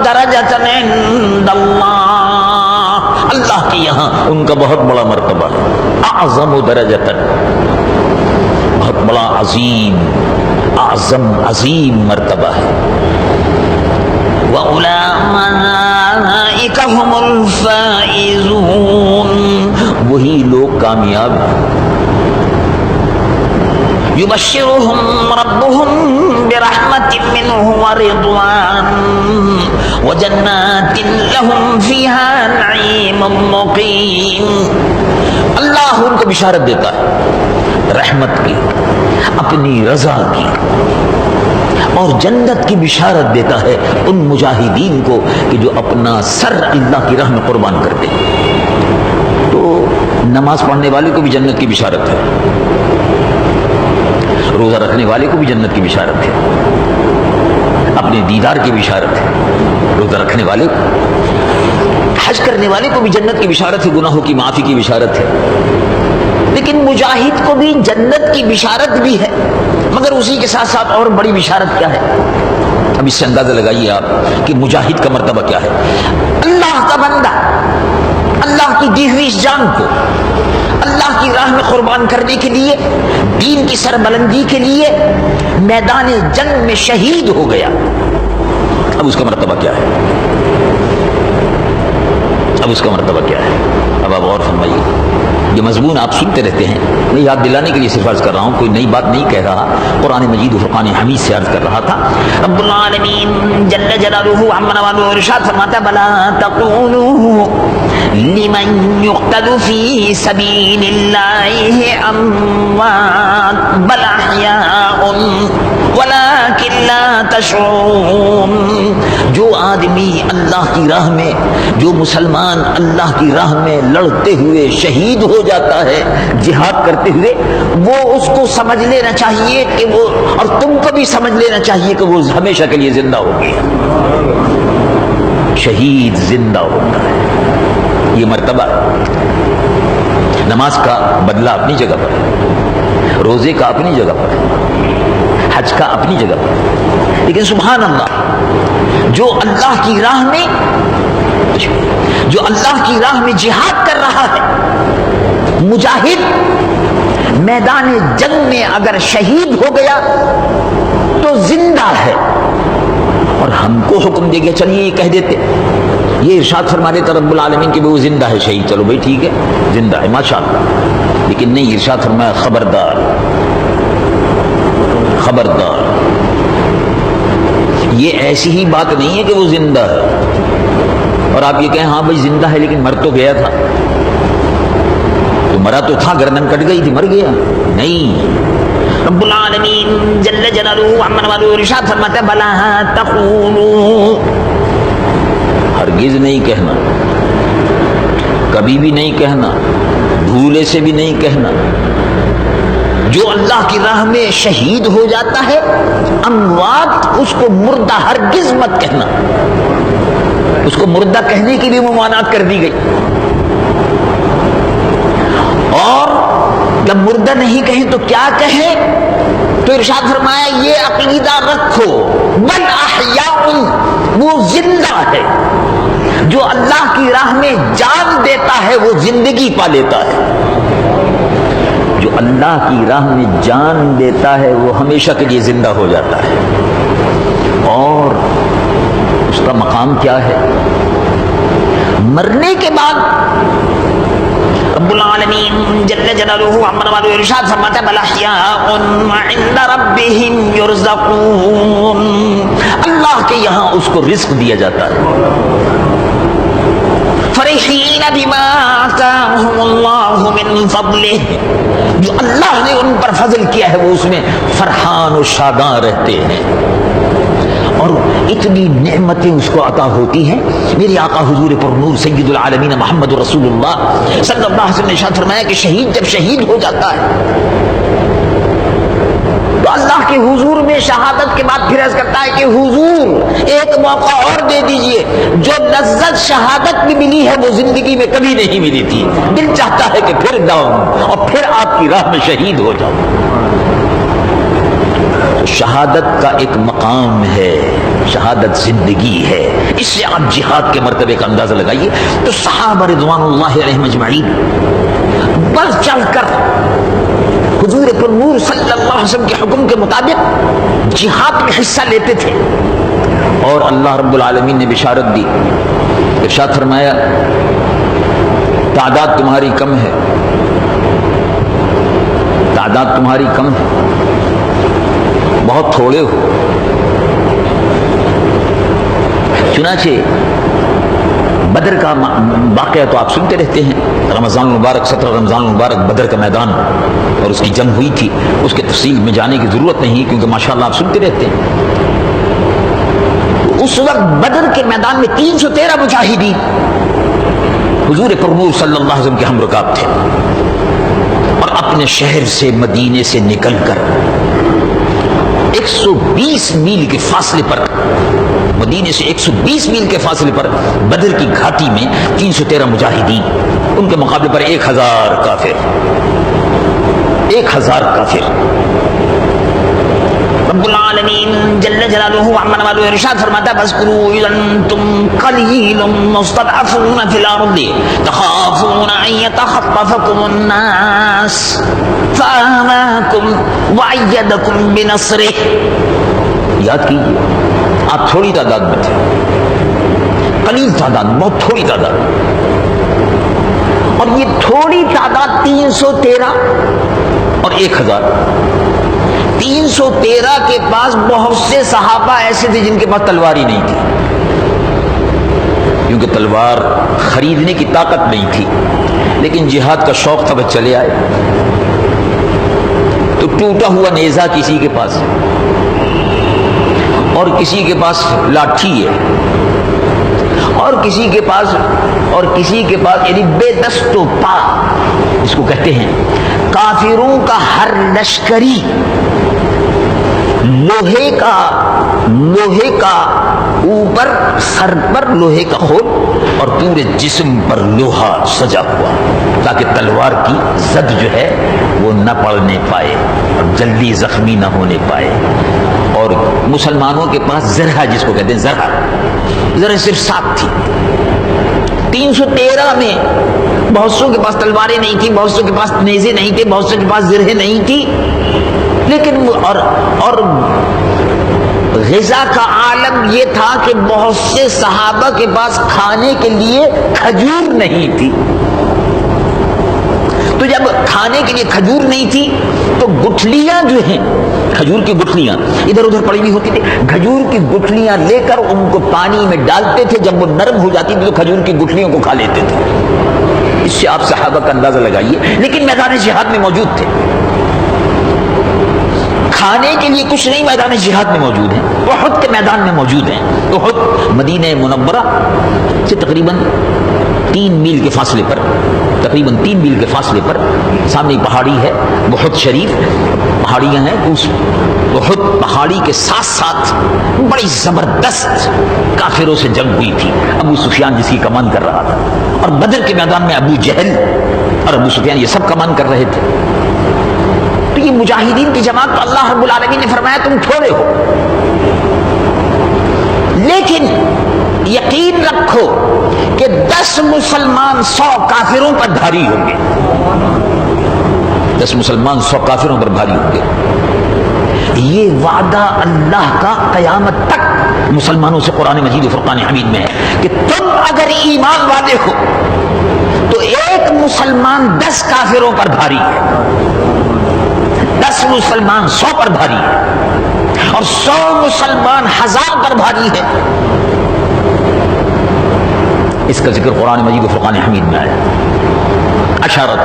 درجۃ عند اللہ، اللہ کے یہاں ان کا بہت بڑا مرتبہ ہے، اعظم درجۃ، بہت بڑا عظیم، اعظم عظیم مرتبہ ہے۔ وَأُولَئِكَ هُمُ الْفَائِزُونَ، وہی لوگ کامیاب ہیں۔ يُبَشِّرُهُمْ رَبُّهُمْ بِرَحْمَةٍ مِّنْهُ وَرِضْوَانٍ وَجَنَّاتٍ لَهُمْ فِيهَا نَعِيمٌ مُّقِيمٌ، اللہ ان کو بشارت دیتا ہے رحمت کی، اپنی رضا کی، اور جنت کی بشارت دیتا ہے ان مجاہدین کو کہ جو اپنا سر اللہ کی راہ میں قربان کر دے۔ تو نماز پڑھنے والے کو بھی جنت کی بشارت ہے، روزہ رکھنے والے کو بھی جنت کی بشارت ہے، اپنے دیدار کی بشارت ہے روزہ رکھنے والے کو، حج کرنے والے کو بھی جنت کی بشارت ہے، گناہوں کی معافی کی بشارت ہے۔ لیکن مجاہد کو بھی جنت کی بشارت بھی ہے، مگر اسی کے ساتھ ساتھ اور بڑی بشارت کیا ہے؟ اب اس سے اندازہ لگائیے آپ کہ مجاہد کا مرتبہ کیا ہے۔ اللہ کا بندہ اللہ کی دی ہوئی اس جان کو اللہ کی راہ میں قربان کرنے کے لیے، دین کی سربلندی کے لیے میدان جنگ میں شہید ہو گیا، اب اس کا مرتبہ کیا ہے؟ اب اس کا مرتبہ کیا ہے؟ اب آپ غور فرمائیے۔ یہ مضمون آپ سنتے رہتے ہیں، میں یاد دلانے کے لیے صرف عرض کر رہا ہوں، کوئی نئی بات نہیں کہہ رہا، قرآن مجید و فرقان حمید سے عرض کر رہا تھا۔ رب العالمین جل جلالہ عما نوالہ ارشاد فرماتا بلا تقولوا لمن يقتل في سبيل الله اموات بل احياء ولكن لا تشعرون، جو آدمی اللہ کی راہ میں، جو مسلمان اللہ کی راہ میں لڑتے ہوئے شہید ہو جاتا ہے جہاد کرتے ہوئے، وہ اس کو سمجھ لینا چاہیے کہ وہ، اور تم کو بھی سمجھ لینا چاہیے کہ وہ ہمیشہ کے لیے زندہ ہو گیا۔ شہید زندہ ہوتا ہے، یہ مرتبہ ہے۔ نماز کا بدلہ اپنی جگہ پر ہے، روزے کا اپنی جگہ پر ہے، حج کا اپنی جگہ پر ہے، لیکن سبحان اللہ، جو اللہ کی راہ میں جہاد کر رہا ہے، مجاہد میدان جنگ میں اگر شہید ہو گیا تو زندہ ہے، اور ہم کو حکم دے گیا چلیے یہ کہہ دیتے، یہ ارشاد فرما دیتا رب العالمین کہ وہ زندہ ہے شہید، چلو بھائی ٹھیک ہے زندہ ہے ماشاءاللہ، لیکن نہیں، ارشاد فرمایا خبردار خبردار، یہ ایسی ہی بات نہیں ہے کہ وہ زندہ ہے اور آپ یہ کہیں ہاں بھائی زندہ ہے لیکن مر تو گیا تھا، تو مرا تو تھا، گردن کٹ گئی تھی، مر گیا نہیں۔ رب العالمین جل جلالہ عما نوالہ ارشاد فرماتا ہے بلا تقولوا، ہرگز نہیں کہنا، کبھی بھی نہیں کہنا، بھولے سے بھی نہیں کہنا، جو اللہ کی راہ میں شہید ہو جاتا ہے اموات، اس کو مردہ ہرگز مت کہنا، اس کو مردہ کہنے کی بھی ممانعت کر دی گئی، اور جب مردہ نہیں کہیں تو کیا کہیں؟ تو ارشاد فرمایا یہ عقیدہ رکھو بل احیاء، وہ زندہ ہے، جو اللہ کی راہ میں جان دیتا ہے وہ زندگی پا لیتا ہے، جو اللہ کی راہ میں جان دیتا ہے وہ ہمیشہ کے لیے زندہ ہو جاتا ہے، اور اس کا مقام کیا ہے؟ مرنے کے بعد رب العالمین جل جلالہ عما نوالہ ارشاد فرماتا ہے بل احیاء عند ربہم یرزقون، اللہ کے یہاں اس کو رزق دیا جاتا ہے، فرحین بما آتاہم اللہ من فضلہ، جو اللہ نے ان پر فضل کیا ہے وہ اس میں فرحان و شاداں رہتے ہیں، اور اتنی نعمتیں اس کو عطا ہوتی ہیں۔ میرے آقا حضور پر نور سید العالمین محمد رسول اللہ صلی اللہ علیہ وسلم نے ارشاد فرمایا کہ شہید جب شہید ہو جاتا ہے تو اللہ کے حضور میں شہادت کے بعد پھر عرض کرتا ہے کہ حضور ایک موقع اور دے دیجئے، جو لذت شہادت میں ملی ہے وہ زندگی میں کبھی نہیں ملی تھی، دل چاہتا ہے کہ پھر جاؤں اور پھر آپ کی راہ میں شہید ہو جاؤں۔ شہادت کا ایک مقام ہے، شہادت زندگی ہے، اس سے آپ جہاد کے مرتبے کا اندازہ لگائیے۔ تو صحابہ رضوان اللہ علیہم اجمعین بڑھ چڑھ کر حضور پر نور صلی اللہ علیہ وسلم کے حکم کے مطابق جہاد میں حصہ لیتے تھے، اور اللہ رب العالمین نے بشارت دی، ارشاد فرمایا تعداد تمہاری کم ہے، تعداد تمہاری کم ہے، بہت تھوڑے ہو۔ چنانچہ بدر کا واقعہ تو آپ سنتے رہتے ہیں، رمضان المبارک 17 رمضان المبارک بدر کا میدان اور اس کی جنگ ہوئی تھی، اس کے تفصیل میں جانے کی ضرورت نہیں کیونکہ ماشاءاللہ آپ سنتے رہتے ہیں۔ اس وقت بدر کے میدان میں 313 مجاہدین حضور پر نور صلی اللہ علیہ وسلم کے ہم رکاب تھے، اور اپنے شہر سے مدینے سے نکل کر 120 میل کے فاصلے پر، مدینے سے 120 میل کے فاصلے پر بدر کی گھاٹی میں 313 مجاہدین، ان کے مقابلے پر 1000 کافر، 1000 کافر۔ رب العالمین جل جلالہ عمن والو ارشاد فرماتا ہے فاذکروا اذ انتم قلیل مستضعفون فی الارض تخافون ان یتخطفکم الناس فآواکم وأیدکم بنصرہ۔ یاد کیجیے آپ تھوڑی تعداد میں تھے، قلیل تعداد، بہت تھوڑی تعداد، اور یہ تھوڑی تعداد 313 اور 1000۔ 313 کے پاس بہت سے صحابہ ایسے تھے جن کے پاس تلوار ہی نہیں تھی، کیونکہ تلوار خریدنے کی طاقت نہیں تھی، لیکن جہاد کا شوق تھا، بس چلے آئے۔ تو ٹوٹا ہوا نیزہ کسی کے پاس، اور کسی کے پاس لاٹھی ہے، اور کسی کے پاس یعنی بے دست و پا اس کو کہتے ہیں۔ کافروں کا ہر لشکری لوہے کا اوپر سر پر لوہے کا خول اور پورے جسم پر لوہا سجا ہوا، تاکہ تلوار کی زد جو ہے وہ نہ پڑنے پائے اور جلدی زخمی نہ ہونے پائے۔ اور مسلمانوں کے پاس زرہ، جس کو کہتے ہیں زرہ صرف 7 تھی۔ 313 میں بہت سو کے پاس تلواریں نہیں تھی، بہت سو کے پاس نیزے نہیں تھے، بہت سو کے پاس زرہیں نہیں تھی، لیکن اور غذا کا عالم یہ تھا کہ بہت سے صحابہ کے پاس کھانے کے لیے کھجور نہیں تھی۔ تو جب کھانے کے لیے کھجور نہیں تھی تو گٹھلیاں جو ہیں، کھجور کی گٹھلیاں ادھر ادھر پڑی ہوئی ہوتی تھی، کھجور کی گٹھلیاں لے کر ان کو پانی میں ڈالتے تھے، جب وہ نرم ہو جاتی تھی تو کھجور کی گٹھلیوں کو کھا لیتے تھے۔ اس سے آپ صحابہ کا اندازہ لگائیے، لیکن میدان جہاد میں موجود تھے۔ کھانے کے لیے کچھ نہیں میدان جہاد میں موجود ہیں، احد کے میدان میں موجود ہیں۔ احد مدینہ منورہ سے تقریباً 3 میل کے فاصلے پر، تقریباً 3 میل کے فاصلے پر سامنے پہاڑی ہے، احد شریف پہاڑیاں ہیں۔ اس احد پہاڑی کے ساتھ ساتھ بڑی زبردست کافروں سے جنگ ہوئی تھی۔ ابو سفیان جس کی کمان کر رہا تھا، اور بدر کے میدان میں ابو جہل اور ابو سفیان یہ سب کمان کر رہے تھے۔ تو یہ مجاہدین کی جماعت، تو اللہ رب العالمین نے فرمایا تم تھوڑے ہو، لیکن یقین رکھو کہ 10 مسلمان 100 کافروں پر بھاری ہوں گے، 10 مسلمان 100 کافروں پر بھاری ہوں گے۔ یہ وعدہ اللہ کا قیامت تک مسلمانوں سے قرآن مجید و فرقان حمید میں ہے کہ تم اگر ایمان والے ہو تو 1 مسلمان 10 کافروں پر بھاری ہے، 10 مسلمان 100 پر بھاری ہے، اور 100 مسلمان 1000 پر بھاری ہے۔ اس کا ذکر قرآن مجید و فرقان حمید میں آیا۔ عشرۃ،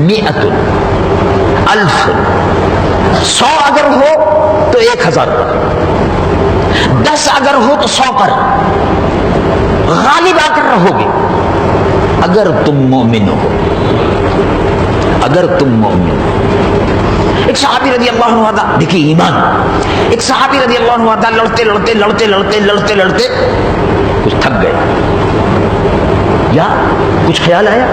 100، 1000، 100 اگر ہو تو 1000 پر، 10 اگر ہو تو 100 پر غالب آ کر رہو گے اگر تم مومن ہو، اگر تم مومن ہو۔ ایک صحابی رضی اللہ عنہ، دیکھیے ایمان، ایک صحابی رضی اللہ عنہ لڑتے کچھ تھک گئے، یا کچھ خیال آیا،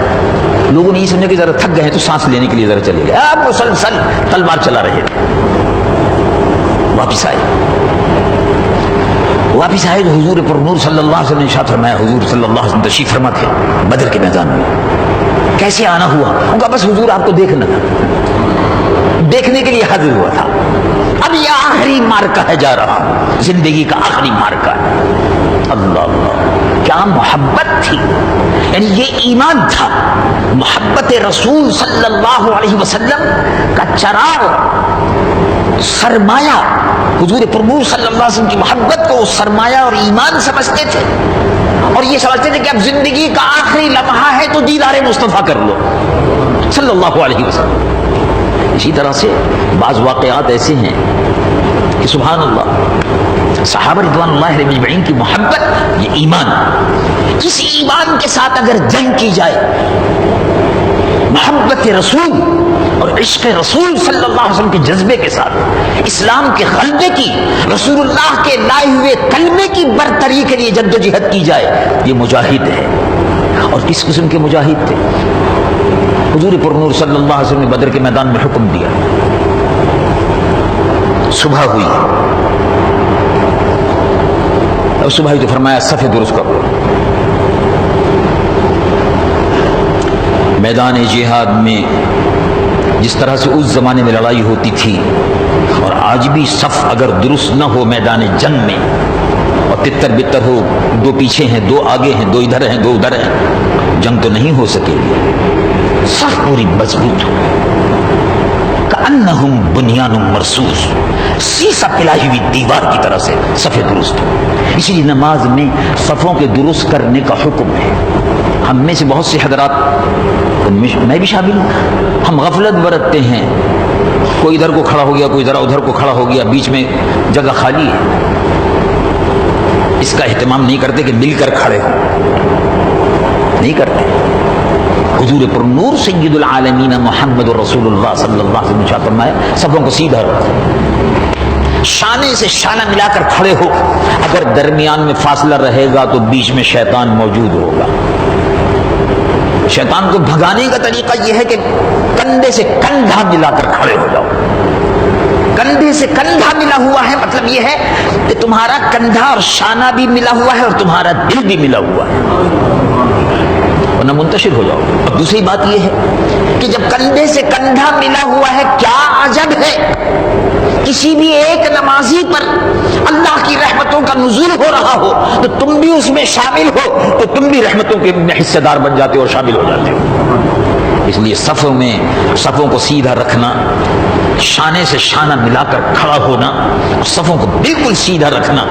لوگوں نے یہ سمجھا کہ ذرا تھک گئے تو سانس لینے کے لیے ذرا چلے گئے، آپ مسلسل تلوار چلا رہے تھے۔ واپس آئے تو حضور پر نور صلی اللہ علیہ وسلم نے ارشاد فرمایا، حضور صلی اللہ علیہ وسلم تشریف فرما تھے بدر کے میدان میں. کیسے آنا ہوا؟ ان کا بس حضور آپ کو دیکھنا تھا، دیکھنے کے لیے حاضر ہوا تھا. اب یہ آخری مارکہ ہے، جا رہا زندگی کا آخری مارکہ ہے. اللہ اللہ، کیا محبت تھی، یعنی یہ ایمان تھا. محبت رسول صلی اللہ علیہ وسلم کا چراغ، سرمایہ، حضور پرنور صلی اللہ علیہ وسلم کی محبت کو سرمایہ اور ایمان سمجھتے تھے، اور یہ سمجھتے تھے کہ اب زندگی کا آخری لمحہ ہے تو دیدار مصطفیٰ کر لو صلی اللہ علیہ وسلم. اسی طرح سے بعض واقعات ایسے ہیں کہ سبحان اللہ، صحابہ رضوان اللہ علیہم اجمعین کی محبت، یہ ایمان، اس ایمان کے ساتھ اگر جنگ کی جائے، محبت رسول اور عشق رسول صلی اللہ علیہ وسلم کے جذبے کے ساتھ اسلام کے غلبے کی، رسول اللہ کے لائے ہوئے کلمے کی برتری کے لیے جد و جہد کی جائے، یہ مجاہد ہے. اور کس قسم کے مجاہد تھے؟ حضور پرنور صلی اللہ علیہ وسلم نے بدر کے میدان میں حکم دیا، صبح ہوئی اور صبح ہی تو فرمایا صفیں درست کرو. میدان جہاد میں جس طرح سے اس زمانے میں لڑائی ہوتی تھی، اور آج بھی صف اگر درست نہ ہو میدان جنگ میں، اور تتر بتر ہو، دو پیچھے ہیں، دو آگے ہیں، دو ادھر ہیں، دو ادھر ہیں، جنگ تو نہیں ہو سکے گی. صف پوری مضبوط ہو، کأنہم بنیان مرصوص، سیسا پلائی ہوئی دیوار کی طرح سے صفیں درست ہو. اسی لیے نماز میں صفوں کے درست کرنے کا حکم ہے. ہم میں سے بہت سے حضرات، میں بھی شامل ہوں، ہم غفلت برتتے ہیں. کوئی ادھر کو کھڑا ہو گیا، کوئی ذرا ادھر کو کھڑا ہو گیا، بیچ میں جگہ خالی ہے، اس کا اہتمام نہیں کرتے کہ مل کر کھڑے ہوں، نہیں کرتے. حضور پر نور سید العالمین محمد رسول اللہ صلی اللہ علیہ وسلم نے فرمایا صفوں کو سیدھا رکھو، شانے سے شانہ ملا کر کھڑے ہو. اگر درمیان میں فاصلہ رہے گا تو بیچ میں شیطان موجود ہوگا. شیطان کو بھگانے کا طریقہ یہ ہے کہ کندھے سے کندھا ملا کر کھڑے ہو جاؤ. کندھے سے کندھا ملا ہوا ہے مطلب یہ ہے کہ تمہارا کندھا اور شانہ بھی ملا ہوا ہے اور تمہارا دل بھی ملا ہوا ہے، ورنہ منتشر ہو جاؤ. اب دوسری بات یہ ہے کہ جب کندھے سے کندھا ملا ہوا ہے، کیا عجب ہے کسی بھی ایک نمازی پر اللہ کی رحمتوں کا نزول ہو رہا ہو تو تم بھی اس میں شامل ہو، تو تم بھی رحمتوں کے حصے دار بن جاتے ہو اور شامل ہو جاتے ہو. اس لیے صفوں میں صفوں کو سیدھا رکھنا، شانے سے شانہ ملا کر کھڑا ہونا، صفوں کو بالکل سیدھا رکھنا،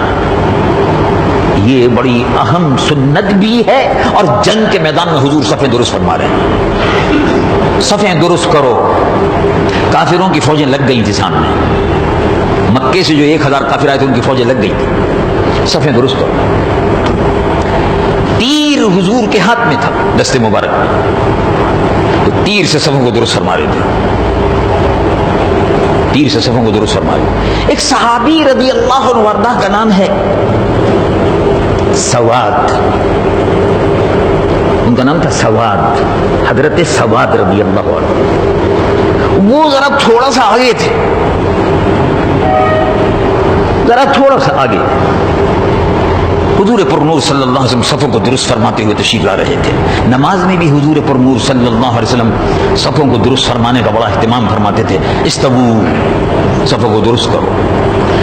یہ بڑی اہم سنت بھی ہے. اور جنگ کے میدان میں حضور صفیں درست فرما رہے ہیں. صفیں درست کرو. کافروں کی فوجیں لگ گئی تھی سامنے، مکے سے جو 1000 کافر آئے تھے ان کی فوجیں لگ گئی تھی. صفیں درست کرو. تیر حضور کے ہاتھ میں تھا، دست مبارک میں، تو تیر سے صفوں کو درست فرما رہے تھے. تیر سے صفوں کو درست فرما رہے. ایک صحابی رضی اللہ عنہ وارضہ کا نام ہے سواد، ان کا نام تھا سواد، حضرت سواد رضی اللہ عنہ. وہ ذرا تھوڑا سا آگے تھے، ذرا تھوڑا سا آگے. حضور پرنور صلی اللہ علیہ وسلم صفوں کو درست فرماتے ہوئے تشریف لا رہے تھے. نماز میں بھی حضور پرنور صلی اللہ علیہ وسلم صفوں کو درست فرمانے کا بڑا اہتمام فرماتے تھے. استوو، صفوں کو درست کرو.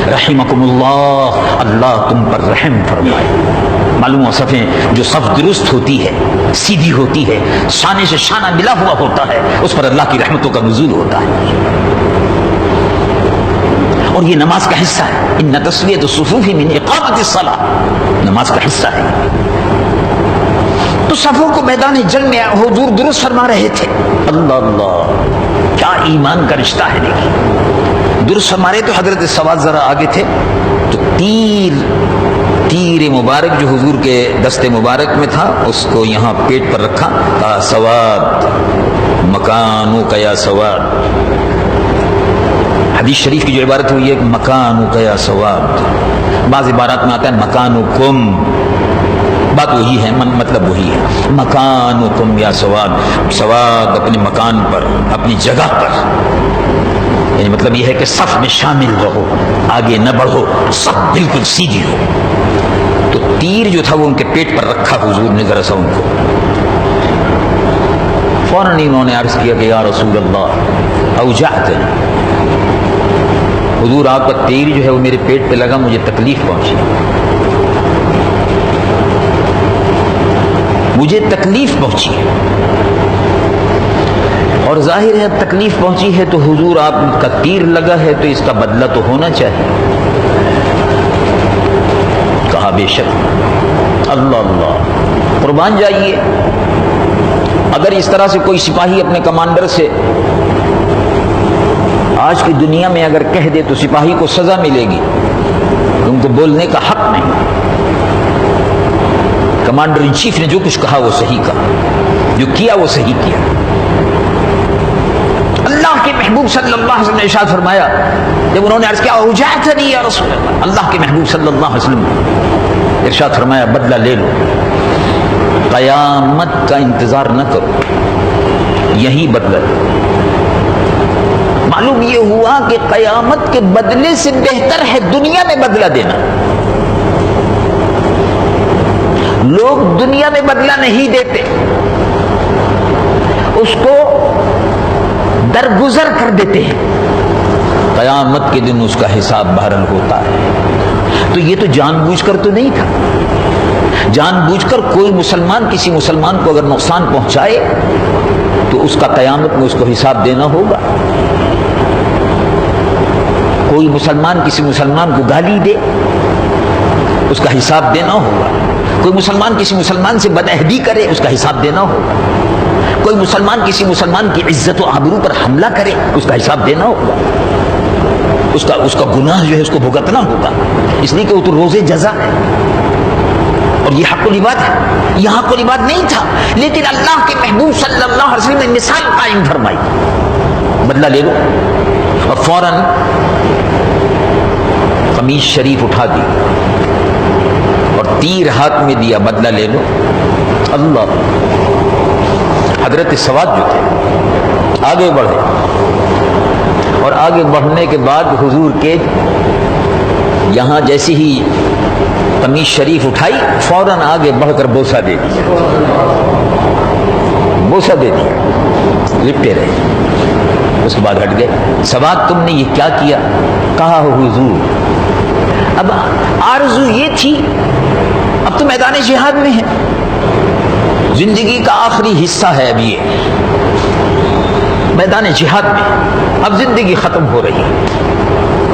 رحمکم اللہ، اللہ تم پر رحم فرمائے. معلوم ہو صفیں جو صف درست ہوتی ہے، سیدھی ہوتی ہے، شانے سے شانہ ملا ہوا ہوتا ہے، اس پر اللہ کی رحمتوں کا نزول ہوتا ہے. اور یہ نماز کا حصہ ہے. ان تسویۃ الصفوف من اقامت الصلاۃ، نماز کا حصہ ہے. تو صفوں کو میدان جنگ میں حضور درست فرما رہے تھے. اللہ اللہ، کیا ایمان کا رشتہ ہے. دیکھیے درست فرما رہے تو حضرت سواد ذرا آگے تھے، تو تیر مبارک جو حضور کے دست مبارک میں تھا اس کو یہاں پیٹ پر رکھا. کہا سواد مکانو کا یا سواد. حدیث شریف کی جو عبارت ہوئی ہے کہ مکانو کا یا سواد، بعض عبارات میں آتا ہے مکانکم، بات وہی ہے، مطلب وہی ہے. مکانکم یا سواد، سواد اپنے مکان پر، اپنی جگہ پر. یعنی مطلب یہ ہے کہ صف میں شامل رہو، آگے نہ بڑھو، صف بالکل سیدھی ہو۔ تو تیر جو تھا وہ ان کے پیٹ پر رکھا حضور نے ذرا سا ان کو، فوراً انہوں نے عرض کیا کہ یا رسول اللہ اوجعتنی، حضور آپ کا تیر جو ہے وہ میرے پیٹ پہ لگا، مجھے تکلیف پہنچی، مجھے تکلیف پہنچی۔ اور ظاہر ہے اب تکلیف پہنچی ہے تو حضور آپ کا تیر لگا ہے تو اس کا بدلہ تو ہونا چاہیے۔ کہا بے شک، اللہ اللہ، قربان جائیے، اگر اس طرح سے کوئی سپاہی اپنے کمانڈر سے آج کی دنیا میں اگر کہہ دے تو سپاہی کو سزا ملے گی، ان کو بولنے کا حق نہیں۔ کمانڈر ان چیف نے جو کچھ کہا وہ صحیح کہا، جو کیا وہ صحیح کیا۔ اللہ کے محبوب صلی اللہ علیہ وسلم نے ارشاد فرمایا، جب انہوں نے عرض کیا اوجعتنی یا رسول اللہ، اللہ کے محبوب صلی اللہ علیہ وسلم نے ارشاد فرمایا بدلہ لے لو، قیامت کا انتظار نہ کرو، یہی بدلہ لو۔ معلوم یہ ہوا کہ قیامت کے بدلے سے بہتر ہے دنیا میں بدلہ دینا۔ لوگ دنیا میں بدلہ نہیں دیتے، اس کو درگزر کر دیتے ہیں، قیامت کے دن اس کا حساب بہرحال ہوتا ہے۔ تو یہ تو جان بوجھ کر تو نہیں تھا، جان بوجھ کر کوئی مسلمان کسی مسلمان کو اگر نقصان پہنچائے تو اس کا قیامت میں اس کو حساب دینا ہوگا۔ کوئی مسلمان کسی مسلمان کو گالی دے اس کا حساب دینا ہوگا، کوئی مسلمان کسی مسلمان سے بدعہدی کرے اس کا حساب دینا ہوگا، کوئی مسلمان کسی مسلمان کی عزت و آبرو پر حملہ کرے اس کا حساب دینا ہوگا، اس کا گناہ جو ہے اس کو بھگتنا ہوگا، اس لیے کہ وہ تو روز جزا ہے اور یہ حق العباد ہے، یہ حق العباد نہیں تھا، لیکن اللہ کے محبوب صلی اللہ علیہ وسلم نے مثال قائم فرمائی، بدلہ لے لو۔ اور فوراً قمیص شریف اٹھا دی اور تیر ہاتھ میں دیا، بدلہ لے لو۔ اللہ، حضرت سواد جو تھے آگے بڑھے اور آگے بڑھنے کے بعد حضور کے یہاں جیسی ہی قمیص شریف اٹھائی فوراً آگے بڑھ کر بوسہ دے دیا، بوسہ دے دیا، لپٹے رہے۔ اس کے بعد ہٹ گئے۔ سواد تم نے یہ کیا کیا؟ کہا حضور اب آرزو یہ تھی، اب تو میدان جہاد میں ہے، زندگی کا آخری حصہ ہے، اب یہ میدان جہاد میں اب زندگی ختم ہو رہی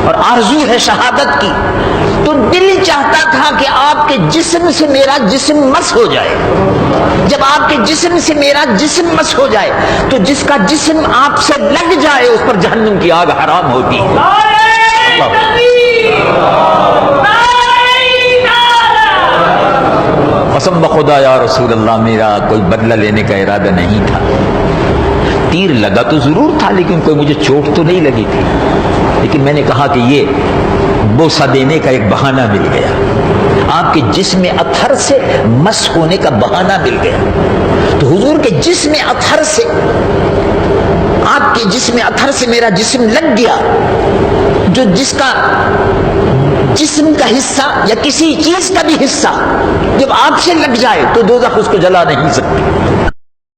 اور آرزو ہے شہادت کی، تو دل چاہتا تھا کہ آپ کے جسم سے میرا جسم مس ہو جائے۔ جب آپ کے جسم سے میرا جسم مس ہو جائے تو جس کا جسم آپ سے لگ جائے اس پر جہنم کی آگ حرام ہوتی ہے۔ قسم بخدا یا رسول اللہ میرا کوئی بدلہ لینے کا ارادہ نہیں تھا، تیر لگا تو ضرور تھا لیکن کوئی مجھے چوٹ تو نہیں لگی تھی، لیکن میں نے کہا کہ یہ بوسہ دینے کا ایک بہانہ مل گیا، آپ کے جسم اطہر سے مس ہونے کا بہانہ مل گیا۔ تو حضور کے جسم اطہر سے، آپ کے جسم اطہر سے میرا جسم لگ گیا، جو جس کا جسم کا حصہ یا کسی چیز کا بھی حصہ جب آگ سے لگ جائے تو دوزخ اس کو جلا نہیں سکتی۔